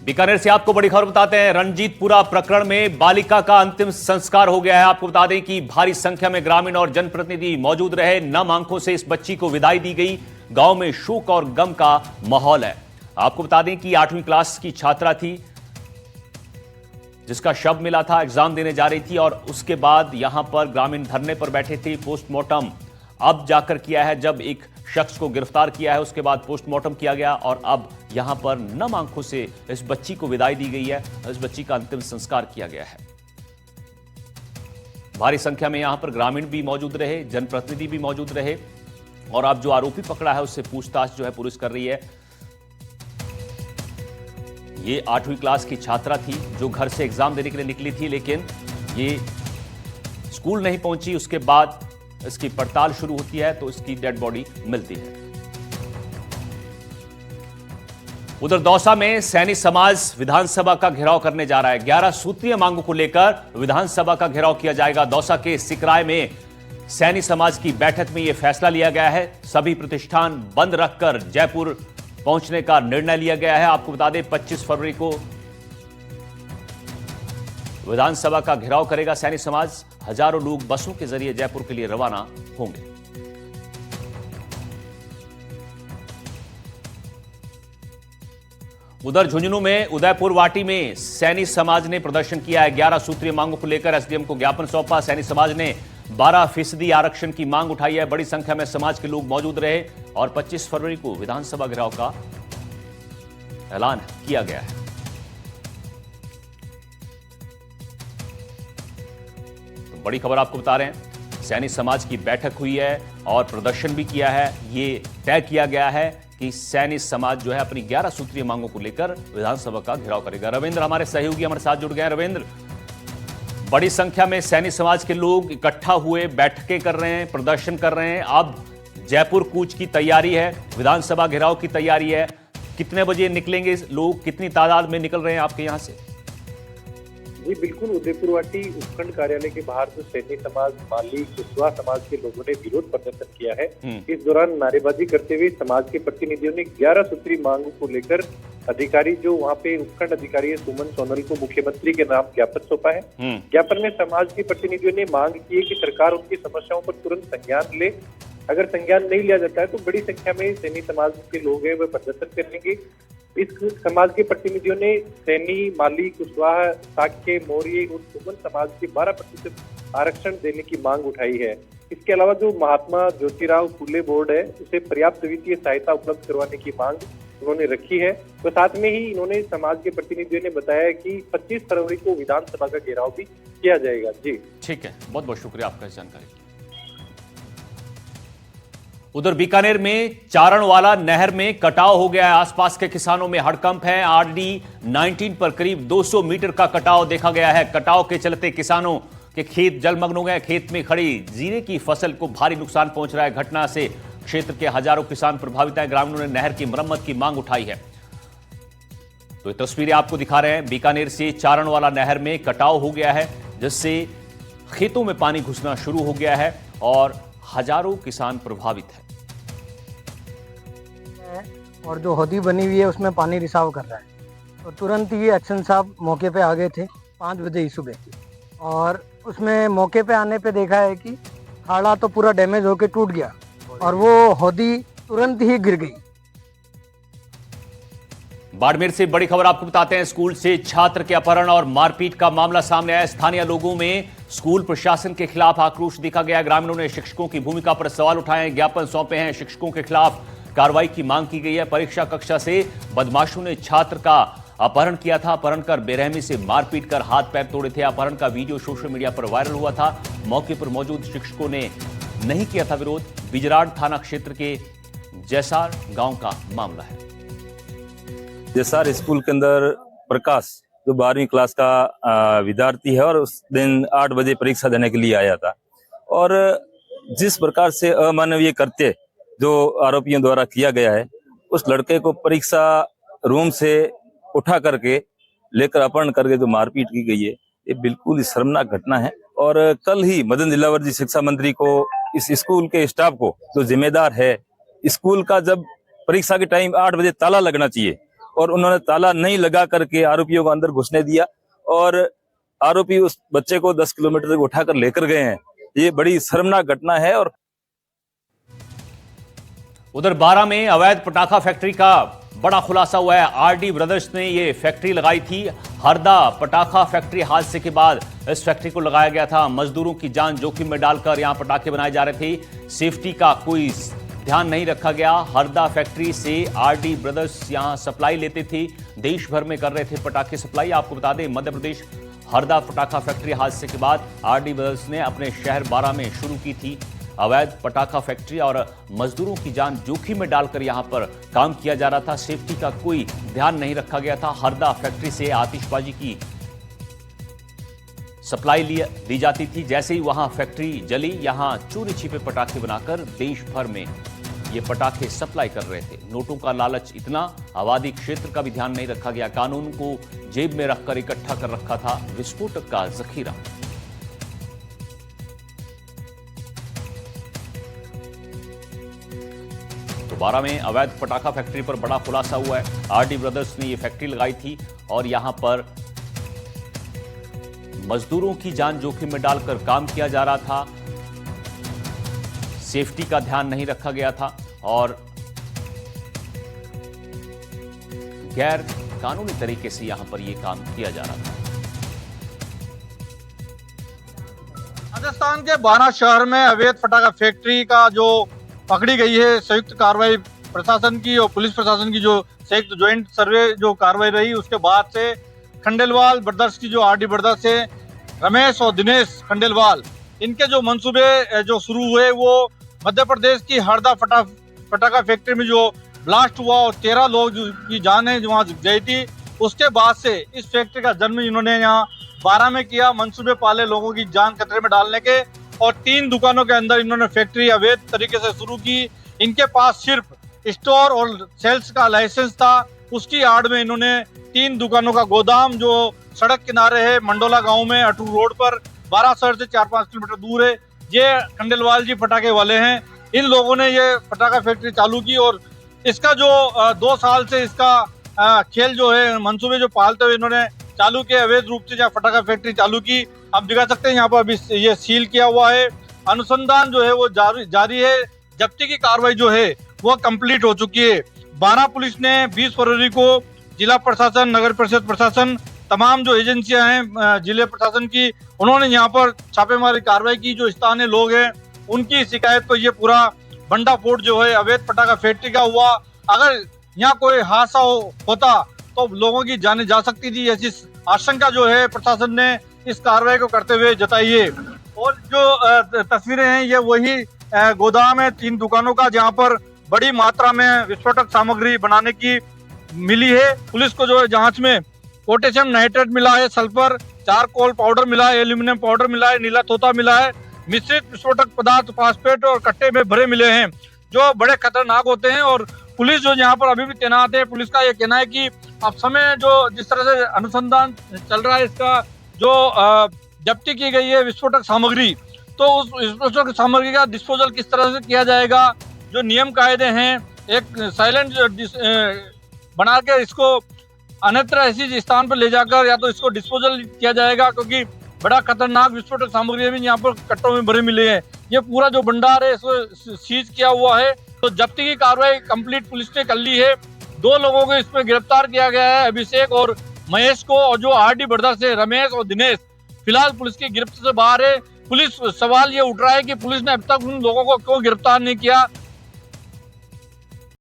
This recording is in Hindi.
बीकानेर से आपको बड़ी खबर बताते हैं। रणजीतपुरा प्रकरण में बालिका का अंतिम संस्कार हो गया है। आपको बता दें कि भारी संख्या में ग्रामीण और जनप्रतिनिधि मौजूद रहे। नम आंखों से इस बच्ची को विदाई दी गई। गांव में शोक और गम का माहौल है। आपको बता दें कि 8वीं क्लास की छात्रा थी जिसका शव मिला था, एग्जाम देने जा रही थी और उसके बाद यहां पर ग्रामीण धरने पर बैठे थे। पोस्टमार्टम अब जाकर किया है, जब एक शख्स को गिरफ्तार किया है उसके बाद पोस्टमार्टम किया गया और अब यहां पर नम आंखों से इस बच्ची को विदाई दी गई है। इस बच्ची का अंतिम संस्कार किया गया है। भारी संख्या में यहां पर ग्रामीण भी मौजूद रहे, जनप्रतिनिधि भी मौजूद रहे और अब जो आरोपी पकड़ा है उससे पूछताछ जो है पुलिस कर रही है। ये 8वीं क्लास की छात्रा थी जो घर से एग्जाम देने के लिए निकली थी, लेकिन ये स्कूल नहीं पहुंची। उसके बाद इसकी पड़ताल शुरू होती है तो इसकी डेड बॉडी मिलती है। उधर दौसा में सैनी समाज विधानसभा का घेराव करने जा रहा है। 11 सूत्रीय मांगों को लेकर विधानसभा का घेराव किया जाएगा। दौसा के सिकराय में सैनी समाज की बैठक में यह फैसला लिया गया है। सभी प्रतिष्ठान बंद रखकर जयपुर पहुंचने का निर्णय लिया गया है। आपको बता दें 25 फरवरी को विधानसभा का घेराव करेगा सैनी समाज। हजारों लोग बसों के जरिए जयपुर के लिए रवाना होंगे। उधर झुंझुनू में उदयपुर वाटी में सैनी समाज ने प्रदर्शन किया है। 11 सूत्रीय मांगों को लेकर एसडीएम को ज्ञापन सौंपा। सैनी समाज ने 12% आरक्षण की मांग उठाई है। बड़ी संख्या में समाज के लोग मौजूद रहे और 25 फरवरी को विधानसभा घेराव का ऐलान किया गया है। तो बड़ी खबर आपको बता रहे हैं, सैनी समाज की बैठक हुई है और प्रदर्शन भी किया है। ये तय किया गया है कि सैनी समाज जो है अपनी 11 सूत्रीय मांगों को लेकर विधानसभा का घेराव करेगा। रविंद्र हमारे सहयोगी हमारे साथ जुड़ गए हैं। रविंद्र, बड़ी संख्या में सैनी समाज के लोग इकट्ठा हुए, बैठकें कर रहे हैं, प्रदर्शन कर रहे हैं। अब जयपुर कूच की तैयारी है, विधानसभा घेराव की तैयारी है। कितने बजे निकलेंगे लोग, कितनी तादाद में निकल रहे हैं आपके यहां से? जी बिल्कुल, उदयपुर वाटी उपखंड कार्यालय के बाहर जो सैनी समाज, माली, कुशवाहा समाज के लोगों ने विरोध प्रदर्शन किया है। इस दौरान नारेबाजी करते हुए समाज के प्रतिनिधियों ने 11 सूत्री मांगों को लेकर अधिकारी जो वहाँ पे उपखंड अधिकारी है सुमन सोनल को मुख्यमंत्री के नाम ज्ञापन सौंपा है। ज्ञापन में समाज के प्रतिनिधियों ने मांग की है कि सरकार उनकी समस्याओं पर तुरंत संज्ञान ले। अगर संज्ञान नहीं लिया जाता है तो बड़ी संख्या में सैनी समाज के लोग हैं वह प्रदर्शन करेंगे। इस समाज के प्रतिनिधियों ने सैनी, माली, कुशवाहा, साक्य, मौर्य और सुमन समाज के 12% आरक्षण देने की मांग उठाई है। इसके अलावा जो महात्मा ज्योतिराव फुले बोर्ड है उसे पर्याप्त वित्तीय सहायता उपलब्ध करवाने की मांग उन्होंने रखी है। तो साथ में ही इन्होंने समाज के प्रतिनिधियों ने बताया कि 25 फरवरी को विधानसभा का घेराव भी किया जाएगा। जी ठीक है, बहुत बहुत शुक्रिया आपका इस जानकारी। उधर बीकानेर में चारणवाला नहर में कटाव हो गया है। आसपास के किसानों में हड़कंप है। आरडी 19 पर करीब 200 मीटर का कटाव देखा गया है। कटाव के चलते किसानों के खेत जलमग्न हो गए। खेत में खड़ी जीरे की फसल को भारी नुकसान पहुंच रहा है। घटना से क्षेत्र के हजारों किसान प्रभावित हैं। ग्रामीणों ने नहर की मरम्मत की मांग उठाई है। तो ये तस्वीरें आपको दिखा रहे हैं। बीकानेर से चारणवाला नहर में कटाव हो गया है जिससे खेतों में पानी घुसना शुरू हो गया है और हजारों किसान प्रभावित हैं। और जो होदी बनी हुई है उसमें पानी रिसाव कर रहा है। तो तुरंत ही एक्शन साहब मौके पे आ गए थे 5 बजे ही सुबह, और उसमें मौके पे आने पे देखा है कि खाड़ा तो पूरा डैमेज होके टूट गया और वो होदी तुरंत ही गिर गई। बाड़मेर से बड़ी खबर आपको बताते हैं। स्कूल से छात्र के अपहरण और मारपीट का मामला सामने आया। स्थानीय लोगों में स्कूल प्रशासन के खिलाफ आक्रोश देखा गया। ग्रामीणों ने शिक्षकों की भूमिका पर सवाल उठाए हैं, ज्ञापन सौंपे हैं। शिक्षकों के खिलाफ कार्रवाई की मांग की गई है। परीक्षा कक्षा से बदमाशों ने छात्र का अपहरण किया था। अपहरण कर बेरहमी से मारपीट कर हाथ पैर तोड़े थे। अपहरण का वीडियो सोशल मीडिया पर वायरल हुआ था। मौके पर मौजूद शिक्षकों ने नहीं किया था विरोध। बिजराड़ थाना क्षेत्र के जैसार गांव का मामला है। जैसार स्कूल के अंदर प्रकाश जो 12वीं क्लास का विद्यार्थी है और उस दिन 8 बजे परीक्षा देने के लिए आया था, और जिस प्रकार से अमानवीय कृत्य जो आरोपियों द्वारा किया गया है, उस लड़के को परीक्षा रूम से उठा करके लेकर अपहरण करके जो मारपीट की गई है, ये बिल्कुल ही शर्मनाक घटना है। और कल ही मदन दिलावर जी शिक्षा मंत्री को इस स्कूल के स्टाफ को जो जिम्मेदार है, स्कूल का जब परीक्षा के टाइम 8 बजे ताला लगना चाहिए और उन्होंने ताला नहीं लगा करके आरोपियों को अंदर घुसने दिया और आरोपी उस बच्चे को 10 किलोमीटर तक उठाकर लेकर गए हैं। ये बड़ी शर्मनाक घटना है। और उधर बारा में अवैध पटाखा फैक्ट्री का बड़ा खुलासा हुआ है। आरडी ब्रदर्स ने ये फैक्ट्री लगाई थी। हरदा पटाखा फैक्ट्री हादसे के बाद इस फैक्ट्री को लगाया गया था। मजदूरों की जान जोखिम में डालकर यहां पटाखे बनाए जा रहे थे। सेफ्टी का कोई ध्यान नहीं रखा गया। हरदा फैक्ट्री से आरडी ब्रदर्स यहां सप्लाई लेते थे। देश भर में कर रहे थे पटाखे सप्लाई। आपको बता दें, मध्य प्रदेश हरदा पटाखा फैक्ट्री हादसे के बाद आरडी ब्रदर्स ने अपने शहर बारा में शुरू की थी अवैध पटाखा फैक्ट्री और मजदूरों की जान जोखिम में डालकर यहां पर काम किया जा रहा था। सेफ्टी का कोई ध्यान नहीं रखा गया था। हरदा फैक्ट्री से आतिशबाजी की सप्लाई दी जाती थी। जैसे ही वहां फैक्ट्री जली, यहां चोरी छिपे पटाखे बनाकर देश भर में ये पटाखे सप्लाई कर रहे थे। नोटों का लालच इतना, आबादी क्षेत्र का भी ध्यान नहीं रखा गया। कानून को जेब में रखकर इकट्ठा कर रखा था विस्फोटक का जखीरा। बारा में अवैध पटाखा फैक्ट्री पर बड़ा खुलासा हुआ है। आरडी ब्रदर्स ने यह फैक्ट्री लगाई थी और यहां पर मजदूरों की जान जोखिम में डालकर काम किया जा रहा था। सेफ्टी का ध्यान नहीं रखा गया था और गैर कानूनी तरीके से यहां पर यह काम किया जा रहा था। राजस्थान के बारा शहर में अवैध पटाखा फैक्ट्री का जो पकड़ी गई है, संयुक्त कार्रवाई प्रशासन की और पुलिस प्रशासन की जो संयुक्त ज्वाइंट सर्वे जो कार्रवाई रही, उसके बाद से खंडेलवाल ब्रदर्स की जो आरडी ब्रदर्स है, रमेश और दिनेश खंडेलवाल, इनके जो मंसूबे जो शुरू हुए वो मध्य प्रदेश की हरदा पटाखा फैक्ट्री में जो ब्लास्ट हुआ और 13 लोग की जानें वहाँ गई थी, उसके बाद से इस फैक्ट्री का जन्म इन्होंने यहाँ बारा में किया। मंसूबे पाले लोगों की जान खतरे में डालने के और 3 दुकानों के अंदर इन्होंने फैक्ट्री अवैध तरीके से शुरू की। इनके पास सिर्फ स्टोर और सेल्स का लाइसेंस था। उसकी आड़ में इन्होंने 3 दुकानों का गोदाम जो सड़क किनारे है, मंडोला गांव में अटूर रोड पर, बारा शहर से 4-5 किलोमीटर दूर है। ये खंडेलवाल जी पटाखे वाले हैं। इन लोगों ने ये पटाखा फैक्ट्री चालू की और इसका जो 2 साल से इसका खेल जो है, मंसूबे जो पालते हुए इन्होंने चालू किए, अवैध रूप से जहाँ पटाखा फैक्ट्री चालू की। आप दिखा सकते हैं यहाँ पर अभी ये सील किया हुआ है। अनुसंधान जो है वो जारी है। जब्ती की कार्रवाई जो है वो कंप्लीट हो चुकी है। बारा पुलिस ने 20 फरवरी को जिला प्रशासन, नगर परिषद प्रशासन, तमाम जो एजेंसियां हैं जिले प्रशासन की, उन्होंने यहाँ पर छापेमारी कार्रवाई की। जो स्थानीय लोग हैं उनकी शिकायत पर ये पूरा भंडाफोड़ जो है अवैध पटाखा फैक्ट्री का हुआ। अगर यहाँ कोई हादसा होता तो लोगों की जाने जा सकती थी, ऐसी आशंका जो है प्रशासन ने इस कार्रवाई को करते हुए जताई है। और जो तस्वीरें हैं ये वही गोदाम है 3 दुकानों का, जहां पर बड़ी मात्रा में विस्फोटक सामग्री बनाने की मिली है। पुलिस को जो है जांच में पोटेशियम नाइट्रेट मिला है, सल्फर, चारकोल पाउडर मिला है, एल्यूमिनियम पाउडर मिला है, नीला तोता मिला है, मिश्रित विस्फोटक पदार्थ फास्फेट और कट्टे में भरे मिले हैं जो बड़े खतरनाक होते हैं। और पुलिस जो यहाँ पर अभी भी तैनात है। पुलिस का ये कहना है कि अब समय जो जिस तरह से अनुसंधान चल रहा है, इसका जो जब्ती की गई है विस्फोटक सामग्री, तो उस विस्फोटक सामग्री का डिस्पोजल किस तरह से किया जाएगा, जो नियम कायदे हैं, एक साइलेंट बना के इसको अन्यत्र ऐसी स्थान पर ले जाकर या तो इसको डिस्पोजल किया जाएगा, क्योंकि बड़ा खतरनाक विस्फोटक सामग्री भी यहाँ पर कट्टों में भरे मिले हैं। ये पूरा जो भंडार है इसको सीज किया हुआ है। तो जब्ती की कार्रवाई कंप्लीट पुलिस ने कर ली है। 2 लोगों को इसमें गिरफ्तार किया गया है, अभिषेक और महेश को, और जो आरडी ब्रदर्स है रमेश और दिनेश, फिलहाल पुलिस की गिरफ्त से बाहर है। पुलिस सवाल ये उठ रहा है कि पुलिस ने अब तक उन लोगों को क्यों गिरफ्तार नहीं किया।